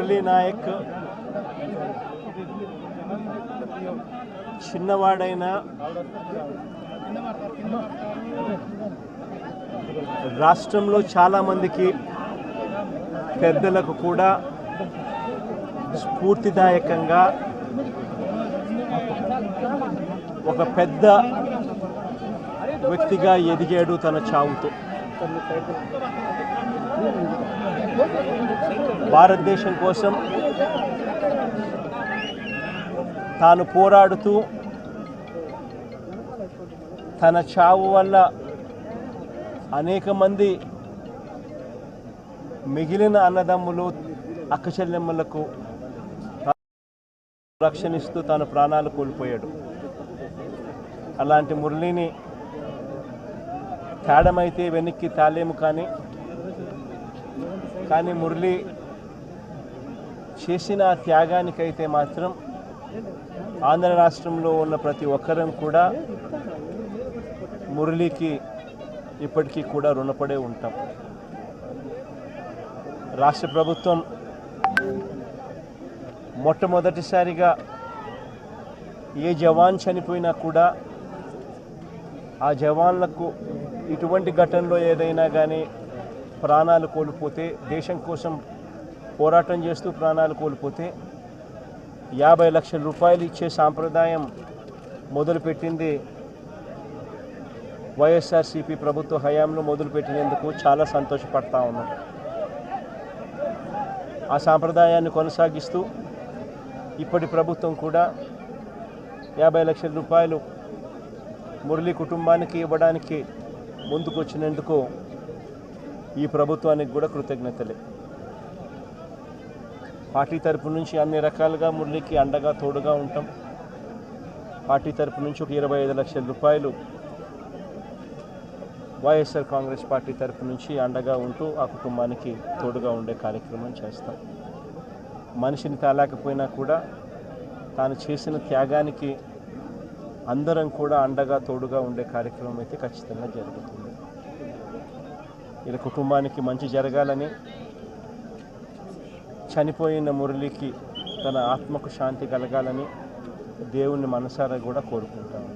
మురళీ నాయక్ చిన్నవాడైన రాష్ట్రంలో చాలామందికి పెద్దలకు కూడా స్ఫూర్తిదాయకంగా ఒక పెద్ద వ్యక్తిగా ఎదిగాడు తన చావుతో. భారతదేశం కోసం తాను పోరాడుతూ తన చావు వల్ల అనేక మంది మిగిలిన అన్నదమ్ములు అక్కచెల్లెమ్మలకు రక్షణిస్తూ తాను ప్రాణాలు కోల్పోయాడు. అలాంటి మురళిని తేడమైతే వెనక్కి తాలేము, కానీ మురళి చేసిన త్యాగానికైతే మాత్రం ఆంధ్ర రాష్ట్రంలో ఉన్న ప్రతి ఒక్కరం కూడా మురళికి ఇప్పటికీ కూడా రుణపడే ఉంటాం. రాష్ట్ర ప్రభుత్వం మొట్టమొదటిసారిగా ఏ జవాన్ చనిపోయినా కూడా ఆ జవాన్లకు ఇటువంటి ఘటనలో ఏదైనా కానీ ప్రాణాలు కోల్పోతే, దేశం కోసం పోరాటం చేస్తూ ప్రాణాలు కోల్పోతే 50 లక్షల రూపాయలు ఇచ్చే సాంప్రదాయం మొదలుపెట్టింది వైఎస్ఆర్సీపీ ప్రభుత్వ హయాంలో మొదలుపెట్టినందుకు చాలా సంతోషపడతా ఉన్నాం. ఆ సాంప్రదాయాన్ని కొనసాగిస్తూ ఇప్పటి ప్రభుత్వం కూడా 50 లక్షల రూపాయలు మురళి కుటుంబానికి ఇవ్వడానికి ముందుకొచ్చినందుకు ఈ ప్రభుత్వానికి కూడా కృతజ్ఞతలే. పార్టీ తరపు నుంచి అన్ని రకాలుగా మురళికి అండగా తోడుగా ఉంటాం. పార్టీ తరపు నుంచి ఒక 25 లక్షల రూపాయలు వైఎస్ఆర్ కాంగ్రెస్ పార్టీ తరపు నుంచి అండగా ఉంటూ ఆ కుటుంబానికి తోడుగా ఉండే కార్యక్రమం చేస్తాం. మనిషిని తాలేకపోయినా కూడా తాను చేసిన త్యాగానికి అందరం కూడా అండగా తోడుగా ఉండే కార్యక్రమం అయితే ఖచ్చితంగా జరుగుతుంది. ఇలా కుటుంబానికి మంచి జరగాలని, చనిపోయిన మురళికి తన ఆత్మకు శాంతి కలగాలని దేవుణ్ణి మనసారా కూడా కోరుకుంటాను.